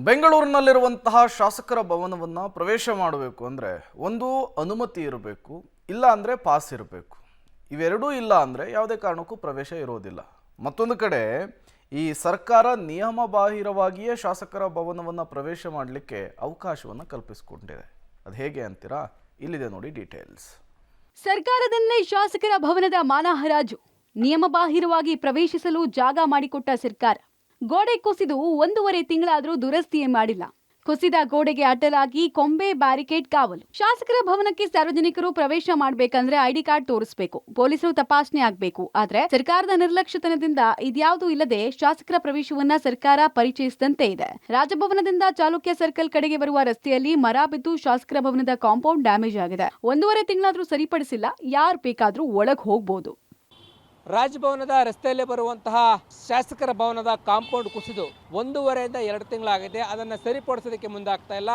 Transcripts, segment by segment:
ಬೆಂಗಳೂರಿನಲ್ಲಿರುವಂತಹ ಶಾಸಕರ ಭವನವನ್ನು ಪ್ರವೇಶ ಮಾಡಬೇಕು ಅಂದರೆ ಒಂದು ಅನುಮತಿ ಇರಬೇಕು, ಇಲ್ಲ ಅಂದರೆ ಪಾಸ್ ಇರಬೇಕು. ಇವೆರಡೂ ಇಲ್ಲ ಅಂದರೆ ಯಾವುದೇ ಕಾರಣಕ್ಕೂ ಪ್ರವೇಶ ಇರೋದಿಲ್ಲ. ಮತ್ತೊಂದು ಕಡೆ ಈ ಸರ್ಕಾರ ನಿಯಮ ಬಾಹಿರವಾಗಿಯೇ ಶಾಸಕರ ಭವನವನ್ನು ಪ್ರವೇಶ ಮಾಡಲಿಕ್ಕೆ ಅವಕಾಶವನ್ನು ಕಲ್ಪಿಸಿಕೊಂಡಿದೆ. ಅದು ಹೇಗೆ ಅಂತೀರಾ? ಇಲ್ಲಿದೆ ನೋಡಿ ಡೀಟೇಲ್ಸ್. ಸರ್ಕಾರದಲ್ಲೇ ಶಾಸಕರ ಭವನದ ಮಾನಹರಾಜು, ನಿಯಮ ಬಾಹಿರವಾಗಿ ಪ್ರವೇಶಿಸಲು ಜಾಗ ಮಾಡಿಕೊಟ್ಟ ಸರ್ಕಾರ. ಗೋಡೆ ಕುಸಿದು 1.5 ತಿಂಗಳಾದರೂ ದುರಸ್ತಿಯೇ ಮಾಡಿಲ್ಲ. ಕುಸಿದ ಗೋಡೆಗೆ ಅಡ್ಡಲಾಗಿ ಕೊಂಬೆ ಬ್ಯಾರಿಕೇಡ್ ಕಾವಲು. ಶಾಸಕರ ಭವನಕ್ಕೆ ಸಾರ್ವಜನಿಕರು ಪ್ರವೇಶ ಮಾಡಬೇಕಂದ್ರೆ ಐಡಿ ಕಾರ್ಡ್ ತೋರಿಸಬೇಕು, ಪೊಲೀಸರು ತಪಾಸಣೆ ಆಗಬೇಕು. ಆದ್ರೆ ಸರ್ಕಾರದ ನಿರ್ಲಕ್ಷ್ಯತನದಿಂದ ಇದ್ಯಾವುದೂ ಇಲ್ಲದೆ ಶಾಸಕರ ಪ್ರವೇಶವನ್ನ ಸರ್ಕಾರ ಪರಿಚಯಿಸಿದಂತೆ ಇದೆ. ರಾಜಭವನದಿಂದ ಚಾಲುಕ್ಯ ಸರ್ಕಲ್ ಕಡೆಗೆ ಬರುವ ರಸ್ತೆಯಲ್ಲಿ ಮರ ಬಿದ್ದು ಶಾಸಕರ ಭವನದ ಕಾಂಪೌಂಡ್ ಡ್ಯಾಮೇಜ್ ಆಗಿದೆ. 1.5 ತಿಂಗಳಾದರೂ ಸರಿಪಡಿಸಿಲ್ಲ. ಯಾರು ಬೇಕಾದ್ರೂ ಒಳಗೆ ಹೋಗಬಹುದು. ರಾಜಭವನದ ರಸ್ತೆಯಲ್ಲಿ ಬರುವಂತಹ ಶಾಸಕರ ಭವನದ ಕಾಂಪೌಂಡ್ ಕುಸಿದು 1.5ರಿಂದ 2 ತಿಂಗಳಾಗಿದೆ. ಅದನ್ನು ಸರಿಪಡಿಸೋದಕ್ಕೆ ಮುಂದಾಗ್ತಾ ಇಲ್ಲ.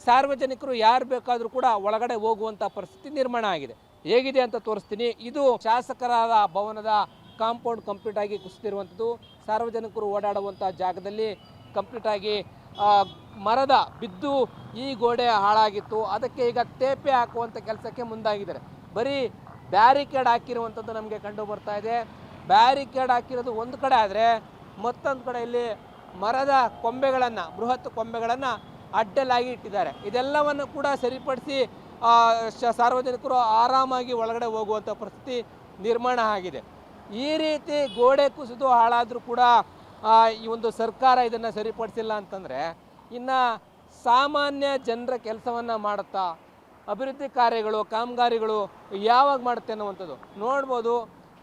ಸಾರ್ವಜನಿಕರು ಯಾರು ಬೇಕಾದರೂ ಕೂಡ ಒಳಗಡೆ ಹೋಗುವಂಥ ಪರಿಸ್ಥಿತಿ ನಿರ್ಮಾಣ ಆಗಿದೆ. ಹೇಗಿದೆ ಅಂತ ತೋರಿಸ್ತೀನಿ. ಇದು ಶಾಸಕರ ಭವನದ ಕಾಂಪೌಂಡ್ ಕಂಪ್ಲೀಟ್ ಆಗಿ ಕುಸಿದಿರುವಂಥದ್ದು. ಸಾರ್ವಜನಿಕರು ಓಡಾಡುವಂಥ ಜಾಗದಲ್ಲಿ ಕಂಪ್ಲೀಟ್ ಆಗಿ ಮರದ ಬಿದ್ದು ಈ ಗೋಡೆ ಹಾಳಾಗಿತ್ತು. ಅದಕ್ಕೆ ಈಗ ತೇಪೆ ಹಾಕುವಂಥ ಕೆಲಸಕ್ಕೆ ಮುಂದಾಗಿದ್ದಾರೆ. ಬರೀ ಬ್ಯಾರಿಕೇಡ್ ಹಾಕಿರುವಂಥದ್ದು ನಮಗೆ ಕಂಡು ಬರ್ತಾ ಇದೆ. ಬ್ಯಾರಿಕೇಡ್ ಹಾಕಿರೋದು ಒಂದು ಕಡೆ ಆದರೆ ಮತ್ತೊಂದು ಕಡೆ ಇಲ್ಲಿ ಮರದ ಕೊಂಬೆಗಳನ್ನು, ಬೃಹತ್ ಕೊಂಬೆಗಳನ್ನು ಅಡ್ಡಲಾಗಿ ಇಟ್ಟಿದ್ದಾರೆ. ಇದೆಲ್ಲವನ್ನು ಕೂಡ ಸರಿಪಡಿಸಿ ಸಾರ್ವಜನಿಕರು ಆರಾಮಾಗಿ ಒಳಗಡೆ ಹೋಗುವಂಥ ಪರಿಸ್ಥಿತಿ ನಿರ್ಮಾಣ ಆಗಿದೆ. ಈ ರೀತಿ ಗೋಡೆ ಕುಸಿದು ಹಾಳಾದರೂ ಕೂಡ ಈ ಒಂದು ಸರ್ಕಾರ ಇದನ್ನು ಸರಿಪಡಿಸಿಲ್ಲ ಅಂತಂದರೆ ಇನ್ನು ಸಾಮಾನ್ಯ ಜನರ ಕೆಲಸವನ್ನು ಮಾಡುತ್ತಾ ಅಭಿವೃದ್ಧಿ ಕಾರ್ಯಗಳು, ಕಾಮಗಾರಿಗಳು ಯಾವಾಗ ಮಾಡುತ್ತೆ ಅನ್ನುವಂಥದ್ದು ನೋಡ್ಬೋದು.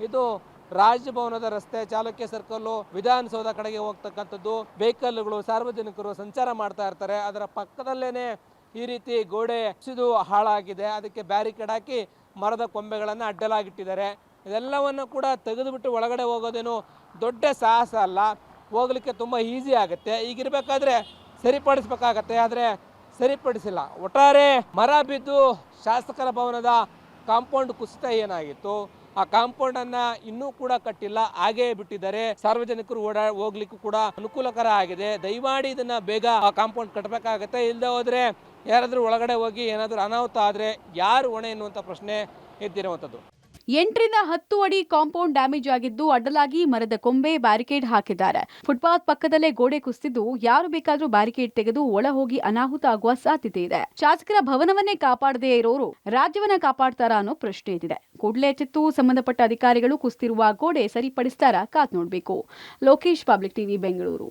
ಇದು ರಾಜಭವನದ ರಸ್ತೆ, ಚಾಲುಕ್ಯ ಸರ್ಕಲ್ಲು, ವಿಧಾನಸೌಧ ಕಡೆಗೆ ಹೋಗ್ತಕ್ಕಂಥದ್ದು. ವೆಹಿಕಲ್ಗಳು, ಸಾರ್ವಜನಿಕರು ಸಂಚಾರ ಮಾಡ್ತಾ ಇರ್ತಾರೆ. ಅದರ ಪಕ್ಕದಲ್ಲೇ ಈ ರೀತಿ ಗೋಡೆ ಕುಸಿದು ಹಾಳಾಗಿದೆ. ಅದಕ್ಕೆ ಬ್ಯಾರಿಕೇಡ್ ಹಾಕಿ ಮರದ ಕೊಂಬೆಗಳನ್ನು ಅಡ್ಡಲಾಗಿಟ್ಟಿದ್ದಾರೆ. ಇದೆಲ್ಲವನ್ನು ಕೂಡ ತೆಗೆದುಬಿಟ್ಟು ಒಳಗಡೆ ಹೋಗೋದೇನು ದೊಡ್ಡ ಸಾಹಸ ಅಲ್ಲ, ಹೋಗಲಿಕ್ಕೆ ತುಂಬ ಈಸಿ ಆಗುತ್ತೆ. ಈಗಿರಬೇಕಾದ್ರೆ ಸರಿಪಡಿಸ್ಬೇಕಾಗತ್ತೆ, ಆದರೆ ಸರಿಪಡಿಸಿಲ್ಲ. ಒಟ್ಟಾರೆ ಮರ ಬಿದ್ದು ಶಾಸಕರ ಭವನದ ಕಾಂಪೌಂಡ್ ಕುಸಿತ ಏನಾಗಿತ್ತು, ಆ ಕಾಂಪೌಂಡನ್ನು ಇನ್ನೂ ಕೂಡ ಕಟ್ಟಿಲ್ಲ, ಹಾಗೇ ಬಿಟ್ಟಿದ್ದಾರೆ. ಸಾರ್ವಜನಿಕರು ಹೋಗ್ಲಿಕ್ಕೂ ಕೂಡ ಅನುಕೂಲಕರ ಆಗಿದೆ. ದಯಮಾಡಿ ಇದನ್ನ ಬೇಗ ಆ ಕಾಂಪೌಂಡ್ ಕಟ್ಟಬೇಕಾಗತ್ತೆ. ಇಲ್ಲದೆ ಹೋದ್ರೆ ಯಾರಾದರೂ ಒಳಗಡೆ ಹೋಗಿ ಏನಾದರೂ ಅನಾಹುತ ಆದರೆ ಯಾರು ಹೊಣೆ ಎನ್ನುವಂಥ ಪ್ರಶ್ನೆ ಎದ್ದಿರುವಂಥದ್ದು. 8ರಿಂದ 10 ಅಡಿ ಕಾಂಪೌಂಡ್ ಡ್ಯಾಮೇಜ್ ಆಗಿದ್ದು, ಅಡ್ಡಲಾಗಿ ಮರದ ಕೊಂಬೆ ಬ್ಯಾರಿಕೇಡ್ ಹಾಕಿದ್ದಾರೆ. ಫುಟ್ಪಾತ್ ಪಕ್ಕದಲ್ಲೇ ಗೋಡೆ ಕುಸಿದಿದ್ದು, ಯಾರು ಬೇಕಾದ್ರೂ ಬ್ಯಾರಿಕೇಡ್ ತೆಗೆದು ಒಳ ಹೋಗಿ ಅನಾಹುತ ಆಗುವ ಸಾಧ್ಯತೆ ಇದೆ. ಶಾಸಕರ ಭವನವನ್ನೇ ಕಾಪಾಡದೇ ಇರೋರು ರಾಜ್ಯವನ್ನ ಕಾಪಾಡ್ತಾರಾ ಅನ್ನೋ ಪ್ರಶ್ನೆ ಇದೆ. ಕೂಡಲೇ ಎಚ್ಚೆತ್ತು ಸಂಬಂಧಪಟ್ಟ ಅಧಿಕಾರಿಗಳು ಕುಸಿದಿರುವ ಗೋಡೆ ಸರಿಪಡಿಸ್ತಾರಾ ಕಾದ್ ನೋಡ್ಬೇಕು. Lokesh, public TV, Bengaluru.